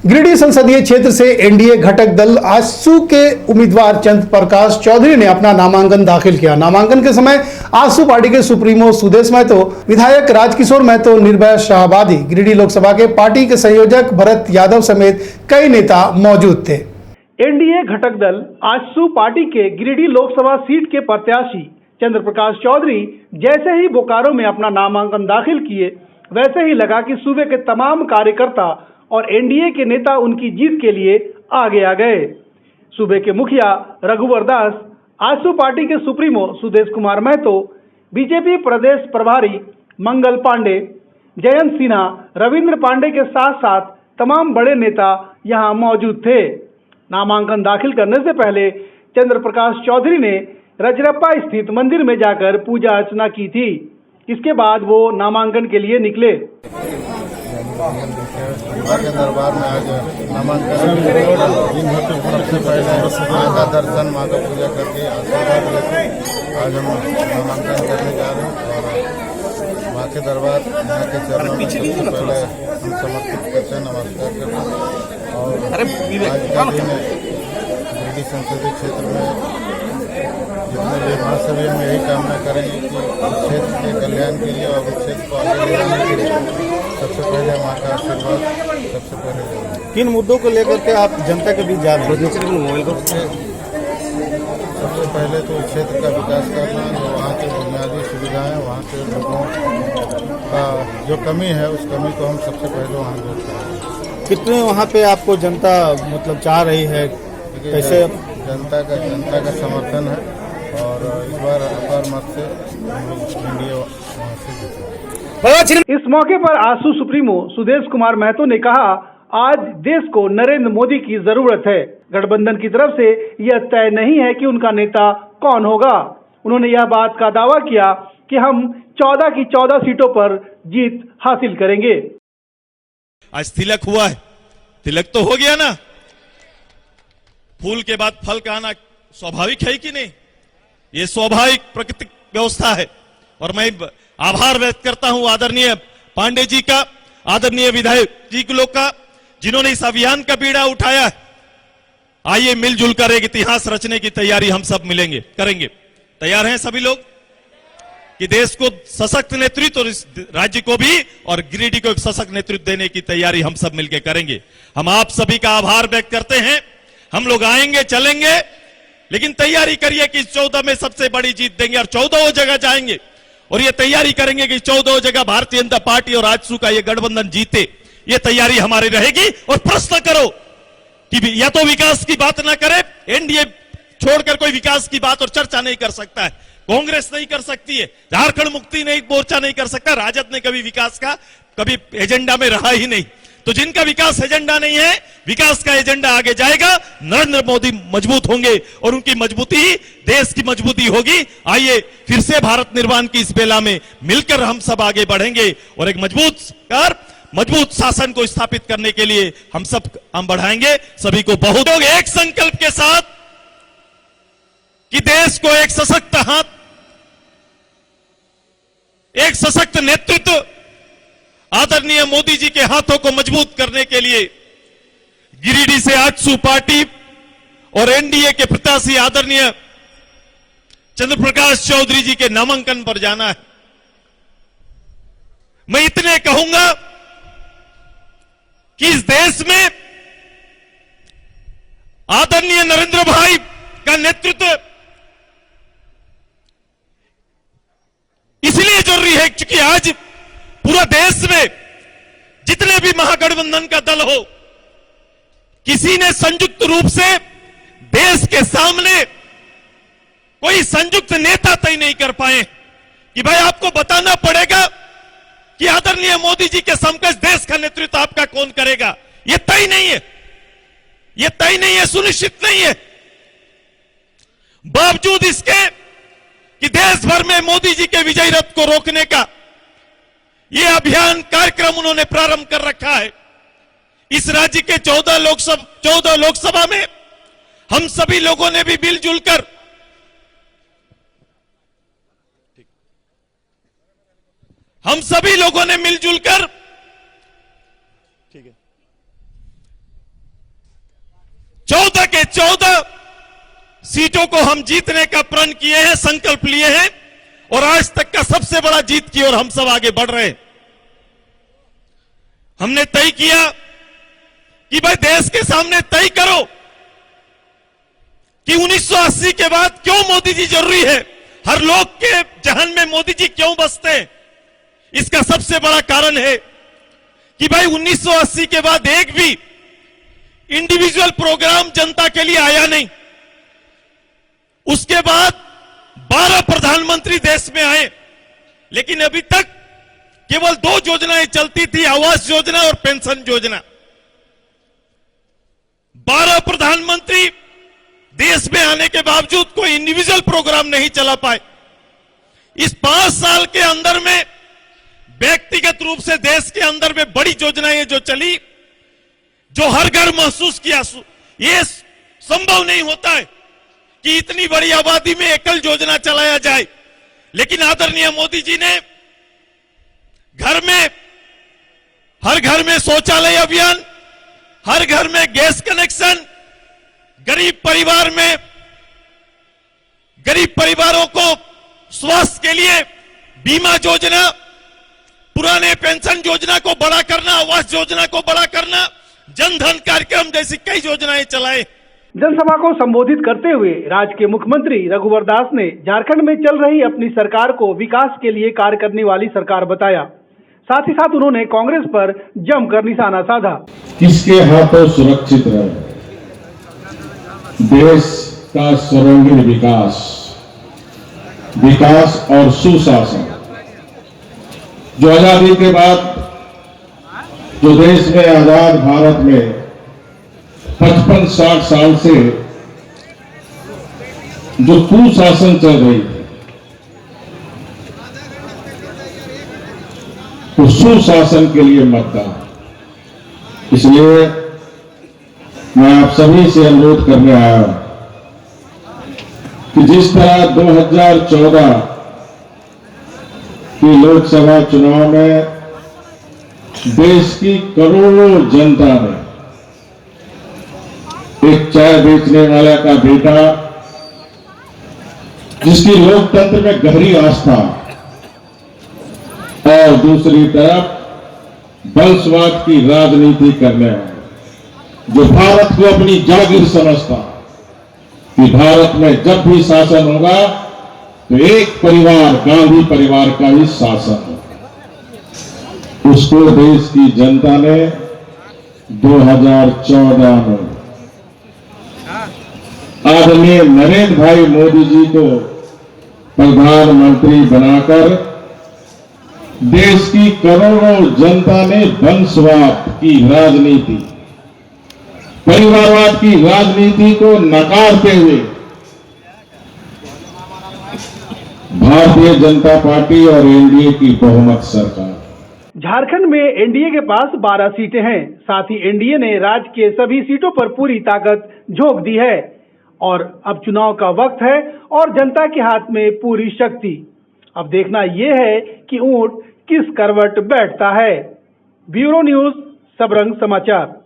गिरिडीह संसदीय क्षेत्र से एनडीए घटक दल आजसू के उम्मीदवार चंद्र प्रकाश चौधरी ने अपना नामांकन दाखिल किया। नामांकन के समय आजसू पार्टी के सुप्रीमो सुदेश महतो, विधायक राजकिशोर महतो, निर्भया शाहाबादी, गिरिडीह लोकसभा के पार्टी के संयोजक भरत यादव समेत कई नेता मौजूद थे। एनडीए घटक दल आजसू पार्टी के गिरिडीह लोकसभा सीट के प्रत्याशी चंद्र प्रकाश चौधरी जैसे ही बोकारो में अपना नामांकन दाखिल किए, वैसे ही लगा कि सूबे के तमाम कार्यकर्ता और एनडीए के नेता उनकी जीत के लिए आगे आ गए। सूबे के मुखिया रघुवर दास, आजसू पार्टी के सुप्रीमो सुदेश कुमार महतो, बीजेपी प्रदेश प्रभारी मंगल पांडे, जयंत सिन्हा, रविंद्र पांडे के साथ साथ तमाम बड़े नेता यहां मौजूद थे। नामांकन दाखिल करने से पहले चंद्र प्रकाश चौधरी ने रजरप्पा स्थित मंदिर में जाकर पूजा अर्चना की थी। इसके बाद वो नामांकन के लिए निकले। के दरबार में आज नामांकन सबसे पहले माँ का दर्शन, माँ का पूजा करके आशीर्वाद लेके आज हम नामांकन करने जा रहे हैं और माँ के दरबार, माँ के चरणों में सबसे पहले हम समर्पित करते हैं, नमस्कार करते हैं। और आज के दिन गिरिडीह संसदीय क्षेत्र में जितने भी महासभी हम यही कामना करेंगे कि क्षेत्र के कल्याण के लिए और क्षेत्र को आगे ले जाने के लिए सबसे पहले माँ का आशीर्वाद सबसे पहले। किन मुद्दों को लेकर के आप जनता के बीच जा रहे हैं? सबसे पहले तो क्षेत्र का विकास करना, जो वहाँ की बुनियादी सुविधाएं, वहाँ के लोगों का जो कमी है उस कमी को हम सबसे पहले वहाँ दूर करेंगे। कितने वहाँ पे आपको जनता मतलब चाह रही है? कैसे जनता का समर्थन है और इस बार अपार मत से एनडीए वहाँ से जीतेगी। इस मौके पर आजसू सुप्रीमो सुदेश कुमार महतो ने कहा, आज देश को नरेंद्र मोदी की जरूरत है। गठबंधन की तरफ से यह तय नहीं है कि उनका नेता कौन होगा। उन्होंने यह बात का दावा किया कि हम 14 की 14 सीटों पर जीत हासिल करेंगे। आज तिलक हुआ है, तिलक तो हो गया ना। फूल के बाद फल का आना स्वाभाविक है कि नहीं? ये स्वाभाविक प्राकृतिक व्यवस्था है। और मैं आभार व्यक्त करता हूं आदरणीय पांडे जी का, आदरणीय विधायक जी लोग का, जिन्होंने इस अभियान का बीड़ा उठाया है। आइए मिलजुल कर एक इतिहास रचने की तैयारी हम सब करेंगे। तैयार हैं सभी लोग कि देश को सशक्त नेतृत्व और इस राज्य को भी और गिरिडीह को एक सशक्त नेतृत्व देने की तैयारी हम सब मिलकर करेंगे। हम आप सभी का आभार व्यक्त करते हैं। हम लोग आएंगे, चलेंगे, लेकिन तैयारी करिए कि 14 में सबसे बड़ी जीत देंगे और 14 जगह जाएंगे और ये तैयारी करेंगे कि 14 जगह भारतीय जनता पार्टी और आजसू का ये गठबंधन जीते। ये तैयारी हमारी रहेगी। और प्रश्न करो कि या तो विकास की बात ना करे, एनडीए छोड़कर कोई विकास की बात और चर्चा नहीं कर सकता है, कांग्रेस नहीं कर सकती है, झारखंड मुक्ति नहीं मोर्चा नहीं कर सकता, राजद ने कभी विकास का कभी एजेंडा में रहा ही नहीं। तो जिनका विकास एजेंडा नहीं है, विकास का एजेंडा आगे जाएगा, नरेंद्र मोदी मजबूत होंगे और उनकी मजबूती ही देश की मजबूती होगी। आइए फिर से भारत निर्माण की इस बेला में मिलकर हम सब आगे बढ़ेंगे और एक मजबूत शासन को स्थापित करने के लिए हम बढ़ाएंगे। सभी को बहुत लोग एक संकल्प के साथ कि देश को एक सशक्त हाथ, एक सशक्त नेतृत्व आदरणीय मोदी जी के हाथों को मजबूत करने के लिए गिरिडीह से आजसू पार्टी और एनडीए के प्रत्याशी आदरणीय चंद्र प्रकाश चौधरी जी के नामांकन पर जाना है। मैं इतने कहूंगा कि इस देश में आदरणीय नरेंद्र भाई का नेतृत्व इसलिए जरूरी है क्योंकि आज पूरा देश में जितने भी महागठबंधन का दल हो, किसी ने संयुक्त रूप से देश के सामने कोई संयुक्त नेता तय नहीं कर पाए कि भाई आपको बताना पड़ेगा कि आदरणीय मोदी जी के समकक्ष देश का नेतृत्व आपका कौन करेगा। यह तय नहीं है, यह तय नहीं है, सुनिश्चित नहीं है। बावजूद इसके कि देश भर में मोदी जी के विजय रथ को रोकने का यह अभियान कार्यक्रम उन्होंने प्रारंभ कर रखा है। इस राज्य के 14 लोकसभा में हम सभी लोगों ने भी मिलजुल कर ये 14 सीटों को हम जीतने का प्रण किए हैं, संकल्प लिए हैं और आज तक का सबसे बड़ा जीत की ओर हम सब आगे बढ़ रहे हैं। हमने तय किया कि भाई देश के सामने तय करो कि 1980 के बाद क्यों मोदी जी जरूरी है, हर लोग के जहन में मोदी जी क्यों बसते हैं। इसका सबसे बड़ा कारण है कि भाई 1980 के बाद एक भी इंडिविजुअल प्रोग्राम जनता के लिए आया नहीं। उसके बाद 12 प्रधानमंत्री देश में आए, लेकिन अभी तक केवल 2 योजनाएं चलती थी, आवास योजना और पेंशन योजना। 12 प्रधानमंत्री देश में आने के बावजूद कोई इंडिविजुअल प्रोग्राम नहीं चला पाए। इस 5 साल के अंदर में व्यक्तिगत रूप से देश के अंदर में बड़ी योजनाएं जो चली, जो हर घर महसूस किया, ये संभव नहीं होता है कि इतनी बड़ी आबादी में एकल योजना चलाया जाए। लेकिन आदरणीय मोदी जी ने हर घर में शौचालय अभियान, हर घर में गैस कनेक्शन, गरीब परिवारों को स्वास्थ्य के लिए बीमा योजना, पुराने पेंशन योजना को बड़ा करना, आवास योजना को बड़ा करना, जन धन कार्यक्रम जैसी कई योजनाएं चलाए। जनसभा को संबोधित करते हुए राज्य के मुख्यमंत्री रघुवर दास ने झारखंड में चल रही अपनी सरकार को विकास के लिए कार्य करने वाली सरकार बताया। साथ ही साथ उन्होंने कांग्रेस पर जमकर निशाना साधा। किसके हाथों सुरक्षित रहे देश का सर्वांगीण विकास और सुशासन, जो आजादी के बाद जो देश में आजाद भारत में 55-60 साल से जो कुशासन चल रही थी, तो सुशासन के लिए मतदान। इसलिए मैं आप सभी से अनुरोध करने आया हूं कि जिस तरह 2014 की लोकसभा चुनाव में देश की करोड़ों जनता ने एक चाय बेचने वाला का बेटा, जिसकी लोकतंत्र में गहरी आस्था, और दूसरी तरफ वंशवाद की राजनीति करने वाले, जो भारत को अपनी जागीर समझता कि भारत में जब भी शासन होगा तो एक परिवार, गांधी परिवार का ही शासन होगा। उसको देश की जनता ने 2014 में आदरणीय नरेंद्र भाई मोदी जी को प्रधानमंत्री बनाकर देश की करोड़ों जनता ने वंशवाद की राजनीति, परिवारवाद की राजनीति को नकारते हुए भारतीय जनता पार्टी और एनडीए की बहुमत सरकार। झारखंड में एनडीए के पास 12 सीटें हैं। साथ ही एनडीए ने राज्य के सभी सीटों पर पूरी ताकत झोंक दी है और अब चुनाव का वक्त है और जनता के हाथ में पूरी शक्ति। अब देखना यह है कि ऊंट किस करवट बैठता है। ब्यूरो न्यूज, सबरंग समाचार।